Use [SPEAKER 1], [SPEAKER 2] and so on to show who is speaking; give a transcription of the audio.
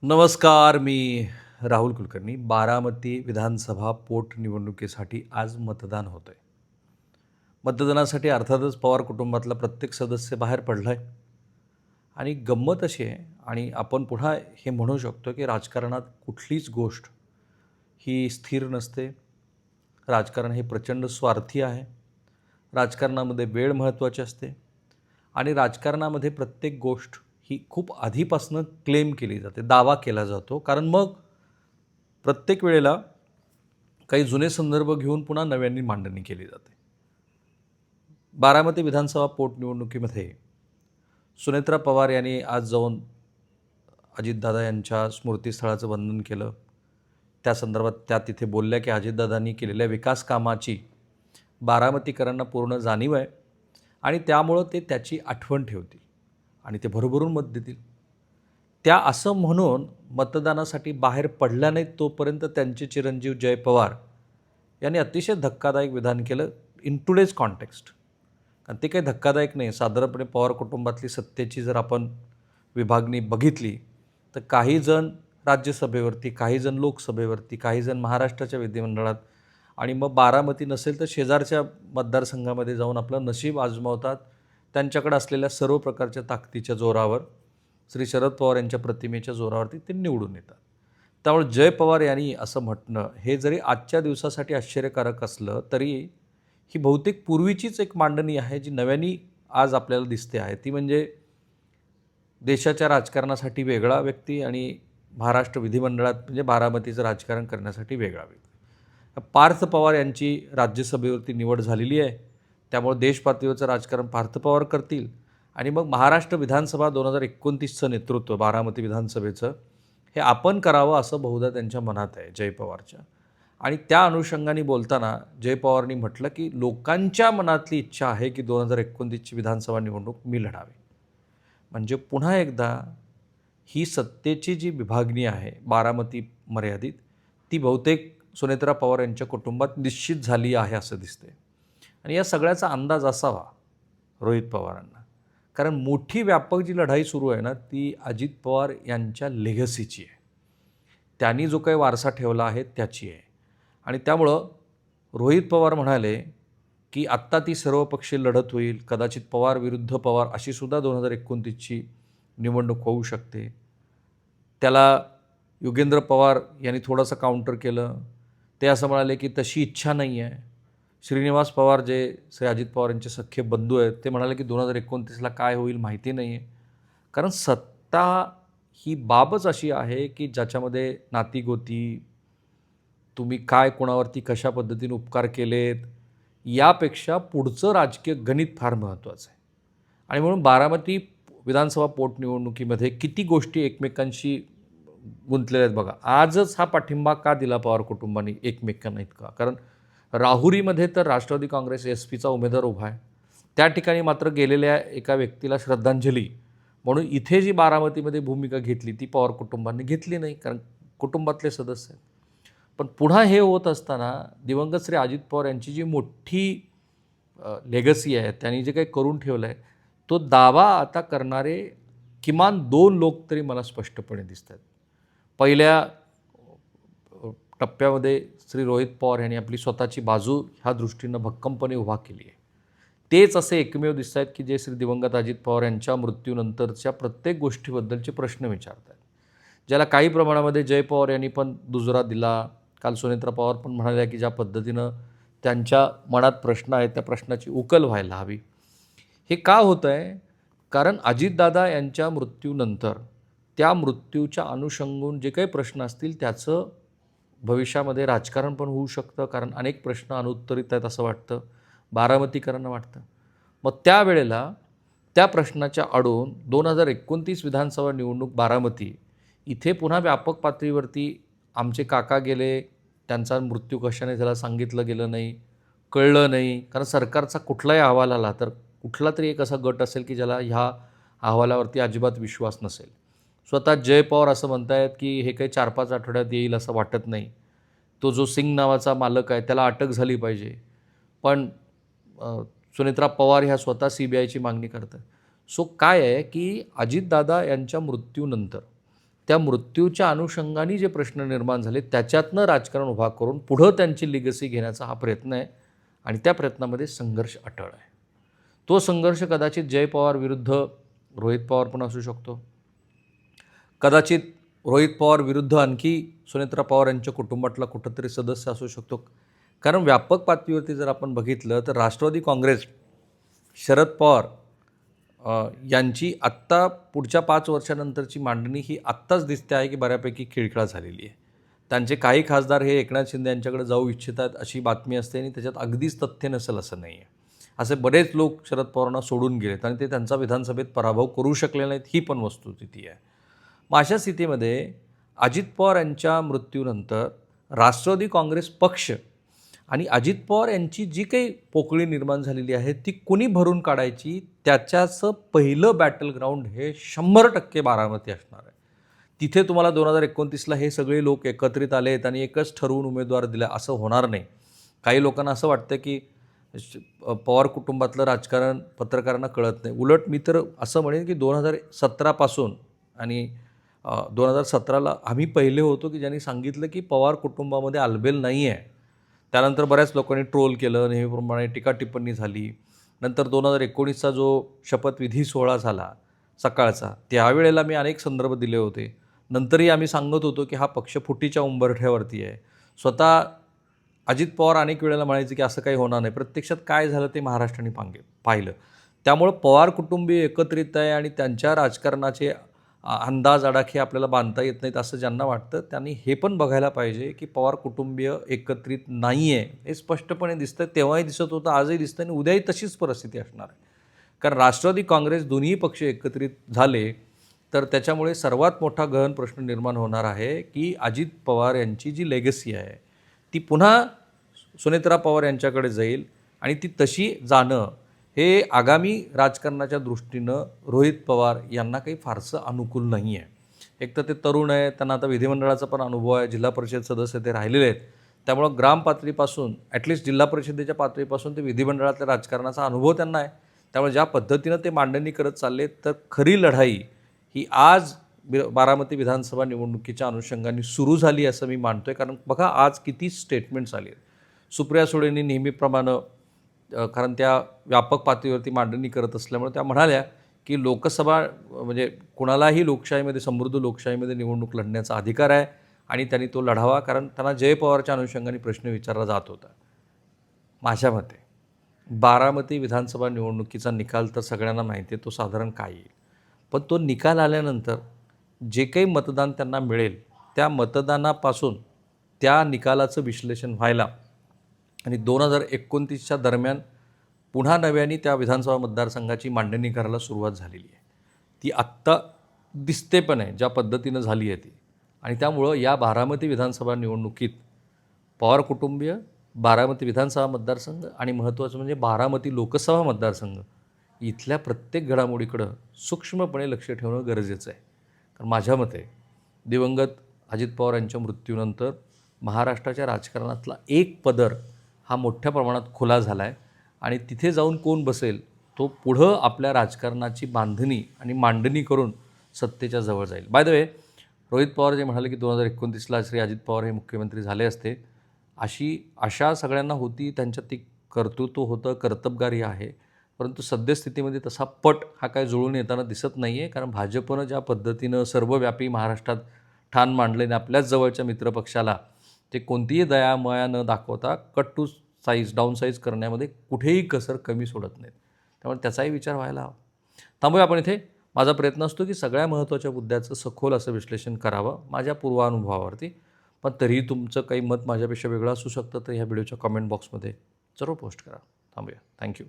[SPEAKER 1] नमस्कार. मी राहुल कुलकर्णी. बारामती विधानसभा पोटनिवडणुकीसाठी आज मतदान होतं आहे. मतदानासाठी अर्थातच पवार कुटुंबातला प्रत्येक सदस्य बाहेर पडला आहे. आणि गंमत अशी आहे आणि आपण पुन्हा हे म्हणू शकतो की राजकारणात कुठलीच गोष्ट ही स्थिर नसते. राजकारण हे प्रचंड स्वार्थी आहे. राजकारणामध्ये वेळ महत्त्वाची असते आणि राजकारणामध्ये प्रत्येक गोष्ट ही खूप आधीपासून क्लेम केली जाते, दावा केला जातो. कारण मग प्रत्येक वेळेला काही जुने संदर्भ घेऊन पुन्हा नव्याने मांडणी केली जाते. बारामती विधानसभा पोटनिवडणुकीमध्ये सुनेत्रा पवार यांनी आज जाऊन अजितदादा यांच्या स्मृतीस्थळाचं वंदन केलं. त्या संदर्भात त्या तिथे बोलल्या की अजितदादांनी केलेल्या विकास कामाची बारामतीकरांना पूर्ण जाणीव आहे आणि त्यामुळं ते त्याची आठवण ठेवतील आणि ते भरभरून मत देतील. त्या असं म्हणून मतदानासाठी बाहेर पडल्या नाहीत तोपर्यंत त्यांचे चिरंजीव जय पवार यांनी अतिशय धक्कादायक विधान केलं इन टुडेज कॉन्टेक्स्ट. आणि ते काही धक्कादायक नाही. साधारणपणे पवार कुटुंबातली सत्तेची जर आपण विभागणी बघितली तर काहीजण राज्यसभेवरती, काहीजण लोकसभेवरती, काहीजण महाराष्ट्राच्या विधिमंडळात आणि मग बारामती नसेल तर शेजारच्या मतदारसंघामध्ये जाऊन आपलं नशीब आजमावतात. त्यांच्याकडे असलेल्या सर्व प्रकारच्या ताकदीच्या जोरावर, श्री शरद पवार यांच्या प्रतिमेच्या जोरावरती ते निवडून येतात. त्यामुळे जय पवार यांनी असं म्हटणं हे जरी आजच्या दिवसासाठी आश्चर्यकारक असलं तरी ही बहुतेक पूर्वीचीच एक मांडणी आहे जी नव्याने आज आपल्याला दिसते आहे. ती म्हणजे देशाच्या राजकारणासाठी वेगळा व्यक्ती आणि महाराष्ट्र विधिमंडळात म्हणजे बारामतीचं राजकारण करण्यासाठी वेगळा व्यक्ती. पार्थ पवार यांची राज्यसभेवरती निवड झालेली आहे. त्यामुळे देशपातळीवरचं राजकारण पार्थ पवार करतील आणि मग महाराष्ट्र विधानसभा 2029चं नेतृत्व बारामती विधानसभेचं हे आपण करावं असं बहुधा त्यांच्या मनात आहे जय पवारच्या. आणि त्या अनुषंगाने बोलताना जय पवारांनी म्हटलं की लोकांच्या मनातली इच्छा आहे की 2029ची विधानसभा निवडणूक मी लढावी. म्हणजे पुन्हा एकदा ही सत्तेची जी विभागणी आहे बारामती मर्यादित ती बहुतेक सुनेत्रा पवार यांच्या कुटुंबात निश्चित झाली आहे असं दिसते. आणि या सगळ्याचा अंदाज असावा रोहित पवारांना. कारण मोठी व्यापक जी लढाई सुरू आहे ना ती अजित पवार यांच्या लेगसीची आहे. त्यांनी जो काही वारसा ठेवला आहे त्याची आहे. आणि त्यामुळं रोहित पवार म्हणाले की आत्ता ती सर्वपक्षीय लढत होईल. कदाचित पवार विरुद्ध पवार अशी सुद्धा 2029ची निवडणूक होऊ शकते. त्याला योगेंद्र पवार यांनी थोडंसं काउंटर केलं. ते असं म्हणाले की तशी इच्छा नाही आहे. श्रीनिवास पवार जे श्री अजित पवार यांचे सख्खे बंधू आहेत ते म्हणाले की 2029ला काय होईल माहिती नाही आहे. कारण सत्ता ही बाबच अशी आहे की ज्याच्यामध्ये नातीगोती, तुम्ही काय कोणावरती कशा पद्धतीने उपकार केलेत यापेक्षा पुढचं राजकीय गणित फार महत्त्वाचं आहे. आणि म्हणून बारामती विधानसभा पोटनिवडणुकीमध्ये किती गोष्टी एकमेकांशी गुंतलेल्या आहेत बघा. आजच हा पाठिंबा का दिला पवार कुटुंबाने एकमेकांना इतका? कारण राहुरीमध्ये तर राष्ट्रवादी काँग्रेस एस-पीचा उमेदवार उभा आहे. त्या ठिकाणी मात्र गेलेल्या एका व्यक्तीला श्रद्धांजली म्हणून इथे जी बारामतीमध्ये भूमिका घेतली ती पवार कुटुंबाने घेतली नाही कारण कुटुंबातले सदस्य आहेत. पण पुन्हा हे होत असताना दिवंगत श्री अजित पवार यांची जी मोठी लेगसी आहे, त्यांनी जे काही करून ठेवलं आहे तो दावा आता करणारे किमान 2 लोक तरी मला स्पष्टपणे दिसत आहेत. पहिल्या टप्प्यामध्ये श्री रोहित पवार यांनी आपली स्वतःची बाजू ह्या दृष्टीनं भक्कमपणे उभा केली आहे. तेच असे एकमेव दिसत आहेत की जे श्री दिवंगत अजित पवार यांच्या मृत्यूनंतरच्या प्रत्येक गोष्टीबद्दलचे प्रश्न विचारत आहेत. ज्याला काही प्रमाणामध्ये जय पवार यांनी पण दुजोरा दिला. काल सुनेत्रा पवार पण म्हणाल्या की ज्या पद्धतीनं त्यांच्या मनात प्रश्न आहेत त्या प्रश्नाची उकल व्हायला हवी. हे का होतं आहे? कारण अजितदादा यांच्या मृत्यूनंतर त्या मृत्यूच्या अनुषंगून जे काही प्रश्न असतील त्याचं भविष्यामध्ये राजकारण पण होऊ शकतं. कारण अनेक प्रश्न अनुत्तरित आहेत असं वाटतं, बारामतीकरांना वाटतं. मग त्यावेळेला त्या प्रश्नाच्या आडून 2029 विधानसभा निवडणूक बारामती इथे पुन्हा व्यापक पातळीवरती आमचे काका गेले, त्यांचा मृत्यू कशाने झाला सांगितलं गेलं नाही, कळलं नाही. कारण सरकारचा कुठलाही अहवाल आला तर कुठला तरी एक असा गट असेल की ज्याला ह्या अहवालावरती अजिबात विश्वास नसेल. स्वतः जय पवार असं म्हणतायत की हे काही 4-5 आठवड्यात येईल असं वाटत नाही. तो जो सिंग नावाचा मालक आहे त्याला अटक झाली पाहिजे. पण सुनेत्रा पवार ह्या स्वतः CBIची मागणी करतात. सो काय आहे की अजितदादा यांच्या मृत्यूनंतर त्या मृत्यूच्या अनुषंगाने जे प्रश्न निर्माण झाले त्याच्यातनं राजकारण उभा करून पुढं त्यांची लिगसी घेण्याचा हा प्रयत्न आहे आणि त्या प्रयत्नामध्ये संघर्ष अटळ आहे. तो संघर्ष कदाचित जय पवार विरुद्ध रोहित पवार पण असू शकतो, कदाचित रोहित पवार विरुद्ध आणखी सुनेत्रा पवार यांच्या कुटुंबातला कुठंतरी सदस्य असू शकतो. कारण व्यापक पातळीवरती जर आपण बघितलं तर राष्ट्रवादी काँग्रेस, शरद पवार यांची आत्ता पुढच्या 5 वर्षानंतरची मांडणी ही आत्ताच दिसते आहे की बऱ्यापैकी खिळखिळा झालेली आहे. त्यांचे काही खासदार हे एकनाथ शिंदे यांच्याकडे जाऊ इच्छितात अशी बातमी असते आणि त्याच्यात अगदीच तथ्य नसेल असं नाही आहे. असे बरेच लोक शरद पवारांना सोडून गेलेत आणि ते त्यांचा विधानसभेत पराभव करू शकले नाहीत, ही पण वस्तुस्थिती आहे. मग अशा स्थितीमध्ये अजित पवार यांच्या मृत्यूनंतर राष्ट्रवादी काँग्रेस पक्ष आणि अजित पवार यांची जी काही पोकळी निर्माण झालेली आहे ती कुणी भरून काढायची, त्याच्याचं पहिलं बॅटल ग्राउंड हे 100% बारामती असणार आहे. तिथे तुम्हाला 2029ला हे सगळे लोक एकत्रित आलेत आणि एकच ठरवून उमेदवार दिला असं होणार नाही. काही लोकांना असं वाटतं की पवार कुटुंबातलं राजकारण पत्रकारांना कळत नाही. उलट मी तर असं म्हणेन की 2017पासून आणि 2017ला आम्ही पहिले होतो की ज्यांनी सांगितलं की पवार कुटुंबामध्ये आलबेल नाही आहे. त्यानंतर बऱ्याच लोकांनी ट्रोल केलं, नेहमीप्रमाणे टीका टिप्पणी झाली. नंतर 2019चा जो शपथविधी सोहळा झाला सकाळचा, त्यावेळेला मी अनेक संदर्भ दिले होते. नंतरही आम्ही सांगत होतो की हा पक्ष फुटीच्या उंबरठ्यावरती आहे. स्वतः अजित पवार अनेक वेळेला म्हणायचे की असं काही होणार नाही. प्रत्यक्षात काय झालं ते महाराष्ट्राने पाहिलं. त्यामुळं पवार कुटुंबीय एकत्रित आहे आणि त्यांच्या राजकारणाचे अंदाज आडाखे आपल्याला बांधता येत नाहीत असं ज्यांना वाटतं त्यांनी हे पण बघायला पाहिजे की पवार कुटुंबीय एकत्रित नाही आहे हे स्पष्टपणे दिसतं. तेव्हाही दिसत होतं, आजही दिसतं आणि उद्याही तशीच परिस्थिती असणार आहे. कारण राष्ट्रवादी काँग्रेस दोन्ही पक्ष एकत्रित झाले तर त्याच्यामुळे सर्वात मोठा गहन प्रश्न निर्माण होणार आहे की अजित पवार यांची जी लेगसी आहे ती पुन्हा सुनेत्रा पवार यांच्याकडे जाईल आणि ती तशी जाणं हे आगामी राजकारणाच्या दृष्टीनं रोहित पवार यांना काही फारसं अनुकूल नाही आहे. एक तर ते तरुण आहे, त्यांना आता विधिमंडळाचा पण अनुभव आहे, जिल्हा परिषद सदस्य ते राहिलेले आहेत. त्यामुळं ग्राम पातळीपासून ॲटलिस्ट जिल्हा परिषदेच्या पातळीपासून ते विधिमंडळातल्या राजकारणाचा अनुभव त्यांना आहे. त्यामुळे ज्या पद्धतीनं ते मांडणी करत चालले तर खरी लढाई ही आज बारामती विधानसभा निवडणुकीच्या अनुषंगाने सुरू झाली असं मी मानतो आहे. कारण बघा आज किती स्टेटमेंट्स आली आहेत. सुप्रिया सुळेंनी नेहमीप्रमाणे, कारण त्या व्यापक पातळीवरती मांडणी करत असल्यामुळे त्या म्हणाल्या की लोकसभा म्हणजे कुणालाही लोकशाहीमध्ये, समृद्ध लोकशाहीमध्ये निवडणूक लढण्याचा अधिकार आहे आणि त्यांनी तो लढावा, कारण त्यांना जय पवारच्या अनुषंगाने प्रश्न विचारला जात होता. माझ्या मते बारामती विधानसभा निवडणुकीचा निकाल तर सगळ्यांना माहिती आहे तो साधारण काय येईल, पण तो निकाल आल्यानंतर जे काही मतदान त्यांना मिळेल त्या मतदानापासून त्या निकालाचं विश्लेषण व्हायला आणि 2029च्या दरम्यान पुन्हा नव्याने त्या विधानसभा मतदारसंघाची मांडणी करायला सुरुवात झालेली आहे. ती आत्ता दिसते पण आहे ज्या पद्धतीनं झाली आहे ती. आणि त्यामुळं या बारामती विधानसभा निवडणुकीत पवार कुटुंबीय, बारामती विधानसभा मतदारसंघ आणि महत्त्वाचं म्हणजे बारामती लोकसभा मतदारसंघ इथल्या प्रत्येक घडामोडीकडं सूक्ष्मपणे लक्ष ठेवणं गरजेचं आहे. कारण माझ्या मते दिवंगत अजित पवार यांच्या मृत्यूनंतर महाराष्ट्राच्या राजकारणातला एक पदर हा मोठ्या प्रमाणात खुला झाला आहे आणि तिथे जाऊन कोण बसेल तो पुढं आपल्या राजकारणाची बांधणी आणि मांडणी करून सत्तेच्या जवळ जाईल. By the way, Rohit Pawar जे म्हणाले की 2029ला श्री अजित पवार हे मुख्यमंत्री झाले असते अशी आशा सगळ्यांना होती, त्यांच्यात ती कर्तृत्व होतं, कर्तबगारी आहे. परंतु सद्यस्थितीमध्ये तसा पट हा काय जुळून येताना दिसत नाही आहे. कारण भाजपनं ज्या पद्धतीनं सर्वव्यापी महाराष्ट्रात ठाण मांडले आणि आपल्याच जवळच्या मित्रपक्षाला ते कोणतीही दयामया न दाखवता cut to size, downsize करण्यामध्ये कुठेही कसर कमी सोडत नाहीत. त्यामुळे त्याचाही विचार व्हायला हवा. थांबूया आपण इथे. माझा प्रयत्न असतो की सगळ्या महत्त्वाच्या मुद्द्याचं सखोल असं विश्लेषण करावं माझ्या पूर्वानुभवावरती. पण तरीही तुमचं काही मत माझ्यापेक्षा वेगळं असू शकतं तर ह्या व्हिडिओच्या कमेंट बॉक्समध्ये जरूर पोस्ट करा. थांबूया. थँक्यू.